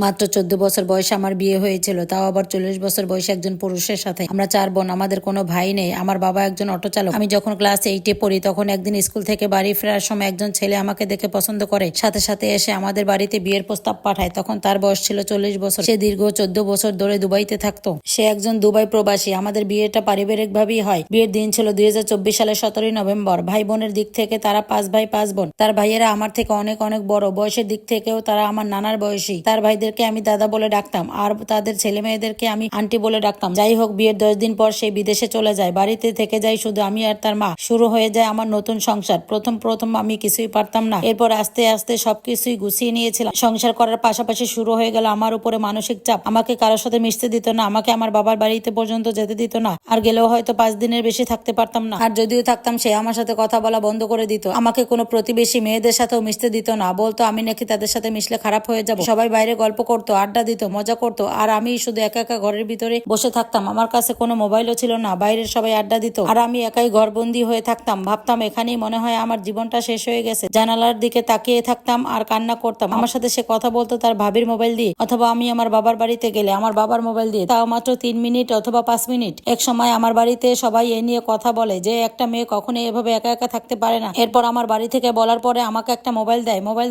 মাত্র 14 বছর বয়সে আমার বিয়ে হয়েছিল, তাও আবার 40 বছর বয়সে একজন পুরুষের সাথে। আমরা 4 বোন, আমাদের কোনো ভাই নেই। আমার বাবা একজন অটো চালক। আমি যখন ক্লাস 8-এ পড়ি তখন একদিন স্কুল থেকে বাড়ি ফেরার সময় একজন ছেলে আমাকে দেখে পছন্দ করে, সাথে সাথে এসে আমাদের বাড়িতে বিয়ের প্রস্তাব পাঠায়। তখন তার বয়স ছিল 40 বছর। সে দীর্ঘ 14 বছর ধরে দুবাইতে থাকতো। সে একজন দুবাই প্রবাসী। আমাদের বিয়েটা পারিবারিক ভাবেই হয়। বিয়ের দিন ছিল 2024 সালের 17 নভেম্বর। ভাই বোনের দিক থেকে তারা 5 ভাই 5 বোন। তার ভাইয়েরা আমার থেকে অনেক অনেক বড়। বয়সের দিক থেকেও তারা আমার নানার বয়সী। তার ভাইদেরকে আমি দাদা বলে ডাকতাম আর তাদের ছেলে মেয়েদেরকে আমি আন্টি বলে ডাকতাম। যাই হোক, বিয়ের 10 দিন পর সে বিদেশে চলে যায়। বাড়িতে থেকে যায় শুধু আমি আর তার মা। শুরু হয়ে যায় আমার নতুন সংসার। প্রথম আমি কিছুই পারতাম না। এরপর আস্তে আস্তে সবকিছুই গুছিয়ে নিয়েছিলাম। সংসার করার পাশাপাশি শুরু হয়ে গেল আমার উপরে মানসিক চাপ। আমাকে কারোর সাথে মিশতে দিত না, আমাকে আমার বাবার বাড়িতে পর্যন্ত যেতে দিত না। আর গেলেও হয়তো 5 দিনের বেশি থাকতে পারতাম না। আর যদিও থাকতাম, সে আমার সাথে কথা বলা বন্ধ করে দিত। আমাকে কোনো প্রতিবেশী মেয়েদের সাথেও মিশতে দিত না। বলতো আমি নাকি তাদের সাথে মিশলে খারাপ হয়ে যাব। সবাই বাইরে গল্প করতো, আড্ডা দিত, মজা করতো, আর আমি শুধু একা একা ঘরের ভিতরে বসে থাকতাম। আমার কাছে কোনো মোবাইলও ছিল না। বাইরের সবাই আড্ডা দিত আর আমি একাই ঘরবন্দি হয়ে থাকতাম। ভাবতাম এখানেই মনে হয় আমার জীবনটা শেষ হয়ে গেছে। জানালার দিকে তাকিয়ে থাকতাম আর কান্না করতাম। আমার সাথে সে কথা বলতো তার ভাবির মোবাইল দিয়ে, অথবা আমি আমার বাবার বাড়িতে গেলে আমার বাবার মোবাইল দিয়ে, তাও মাত্র 3 মিনিট অথবা 5 মিনিট। এক সময় আমার বাড়িতে সবাই এ নিয়ে কথা বলে যে একটা মেয়ে কখনোই এভাবে একা একা থাকতে পারে না। এরপর আমার বাড়ি থেকে বলার পরে আমাকে একটা মোবাইল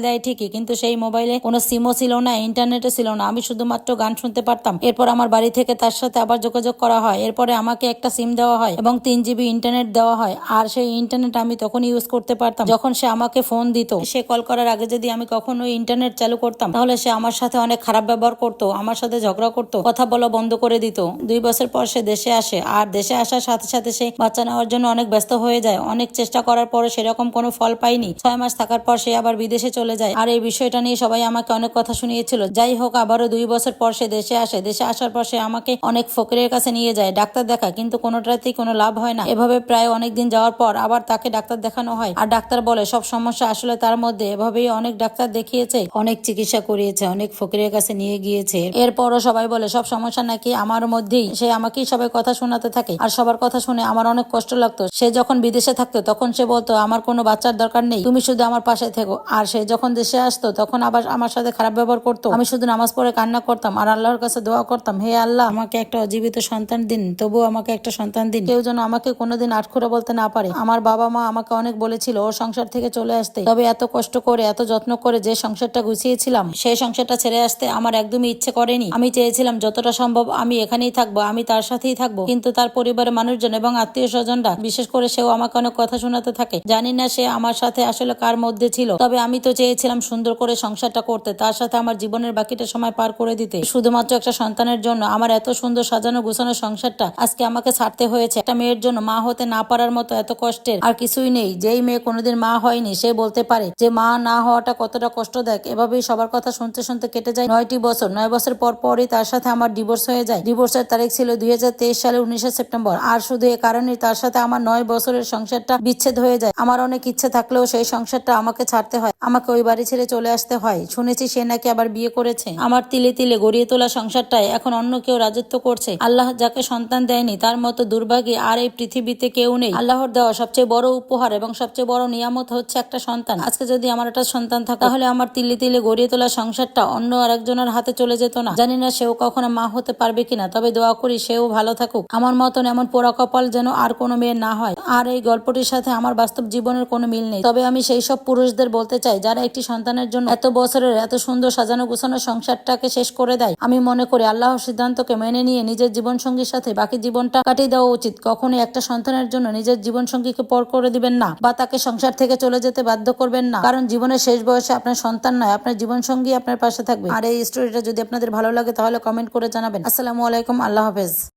দেয় ঠিকই, কিন্তু সেই মোবাইলে কোনো সিমও ছিল না, ইন্টারনেটও ছিল না। আমি শুধুমাত্র গান শুনতে পারতাম। এরপর আমার বাড়ি থেকে তার সাথে আবার যোগাযোগ করা হয়। এরপরে আমাকে একটা সিম দেওয়া হয় এবং 3 জিবি ইন্টারনেট দেওয়া হয়। আর সেই ইন্টারনেট আমি তখন ইউজ করতে পারতাম যখন সে আমাকে ফোন দিত। সে কল করার আগে যদি আমি কখনো ইন্টারনেট চালু করতাম তাহলে সে আমার সাথে অনেক খারাপ ব্যবহার করতো, আমার সাথে ঝগড়া করতো, কথা বলা বন্ধ করে দিত। 2 বছর পর সে দেশে আসে। আর দেশে আসার সাথে সাথে সে বাচ্চা নেওয়ার জন্য অনেক ব্যস্ত হয়ে যায়। অনেক চেষ্টা করার পরে সেরকম কোনো ফল পাইনি। 6 মাস থাকার পর সে আবার বিদেশে চলে যায়। আর এই বিষয়টা নিয়ে সবাই আমাকে অনেক কথা শুনিয়েছিল। যাই হোক, আবারও 2 বছর পর সে দেশে আসে। দেশে আসার পর সে আমাকে অনেক ফকিরের কাছে নিয়ে যায়, ডাক্তার দেখা, কিন্তু কোনোটাতেই কোনো লাভ হয় না। এভাবে প্রায় অনেক দিন যাওয়ার পর আবার তাকে ডাক্তার দেখানো হয়। আর ডাক্তার বলে সব সমস্যা আসলে তার মধ্যে। এভাবেই অনেক ডাক্তার দেখিয়েছে, অনেক চিকিৎসা করিয়েছে, অনেক ফকিরের কাছে নিয়ে গিয়েছে। এরপরও সবাই বলে সব সমস্যা নাকি আমার মধ্যেই। সে আমাকেই সবাই কথা শোনাতে থাকে আর সবার কথা শুনে আমার অনেক কষ্ট লাগতো। সে যখন বিদেশে থাকতো তখন সে বলতো আমার কোনো বাচ্চার দরকার নেই, তুমি শুধু আমার পাশে থেকো। আর সে যখন দেশে আসতো তখন আবার আমার সাথে খারাপ ব্যবহার করতো। আমি শুধু নামাজ পড়ে কান্না করতাম আর আল্লাহর কাছে দোয়া করতাম, হে আল্লাহ, আমাকে একটা অজীবিত সন্তান দিন, তবুও আমাকে একটা সন্তান দিন। কেউ যেন আমাকে কোনোদিন আটখোরা বলতে না পারে। আমার বাবা মা আমাকে অনেক বলেছিল ওর সংসার থেকে চলে আসতে, তবে এত কষ্ট করে এত যত্ন করে যে সংসারটা গুছিয়েছিলাম সেই সংসারটা ছেড়ে আসতে আমার একদমই ইচ্ছে করেনি। আমি চেয়েছিলাম যতটা সম্ভব আমি এখানেই থাকবো, আমি তার সাথেই থাকবো। কিন্তু তার পরিবারের মানুষজন এবং আত্মীয় স্বজনরা, বিশেষ করে সেও আমাকে অনেক কথা শোনাতে থাকে। জানি না সে আমার সাথে আসলে কার মধ্যে ছিল, তবে আমি তো চেয়েছিলাম সুন্দর করে সংসারটা করতে, তার সাথে আমার জীবনের বাকিটা সময় পার করে দিতে। শুধুমাত্র একটা সন্তানের জন্য আমার এত সুন্দর সাজানো গুছানো সংসারটা আজকে আমাকে ছাড়তে হয়েছে। একটা মেয়ের জন্য মা হতে না পারার মতো এত কষ্টের আর কিছুই নেই। যেই মেয়ে কোনোদিন মা হয়নি সে বলতে পারে যে মা না হওয়াটা কতটা কষ্টদায়ক। এভাবেই সবার কথা শুনতে শুনতে কেটে যায় 9টি বছর। 9 বছর পরই তার সাথে আমার ডিভোর্স হয়ে যায়। ডিভোর্সের তারিখ ছিল 2023 সালের 19 সেপ্টেম্বর। আর শুধু এ কারণেই তার সাথে আমার 9 বছরের সংসারটা বিচ্ছেদ হয়ে যায়। আমার অনেক ইচ্ছে থাকলেও সেই সংসারটা আমাকে ছাড়তে হয়, আমাকে ওই বাড়ি ছেড়ে চলে আসতে হয়। শুনেছি সে নাকি আবার বিয়ে করেছে। আমার তিলে তিলে গড়িয়ে তোলা সংসারটায় এখন অন্য কেউ রাজত্ব করছে। আল্লাহ যাকে সন্তান দেয়নি তার মতো দুর্ভাগী আর এই পৃথিবীতে কেউ নেই। আল্লাহর দেওয়া সবচেয়ে বড় উপহার এবং সবচেয়ে বড় নিয়ামত হচ্ছে একটা সন্তান। আজকে যদি আমার একটা সন্তান থাকে তাহলে আমার তিলে তিলে গড়িয়ে তোলা সংসারটা অন্য আরেকজনের হাতে চলে যেত না। জানি না সেও কখনো মা হতে পারবে কিনা, তবে দোয়া করি সেও ভালো থাকুক। আমার মতন এমন পোড়া কপাল যেন আর কোনো মেয়ের না হয়। আর এই গল্পটির সাথে আমার বাস্তব জীবনের কোনো মিল নেই, তবে আমি সেই সব পুরুষদের বলতে চাই যারা একটি সন্তানের জন্য এত বছরের এত সুন্দর সাজানো গুছানো সংসারটাকে শেষ করে দেয়। আমি মনে করি আল্লাহর সিদ্ধান্তকে মেনে নিয়ে নিজের জীবন সঙ্গীর সাথে বাকি জীবনটা কাটিয়ে দেওয়া উচিত। কখনোই একটা সন্তানের জন্য নিজের জীবন সঙ্গীকে পর করে দিবেন না বা তাকে সংসার থেকে চলে যেতে বাধ্য করবেন না, কারণ জীবনের শেষ বয়সে আপনার সন্তান নয়, আপনার জীবন সঙ্গী আপনার পাশে থাকবে। আর এই স্টোরিটা যদি আপনাদের ভালো লাগে তাহলে কমেন্ট করে জানাবেন। আসসালামু আলাইকুম, আল্লাহ হাফেজ।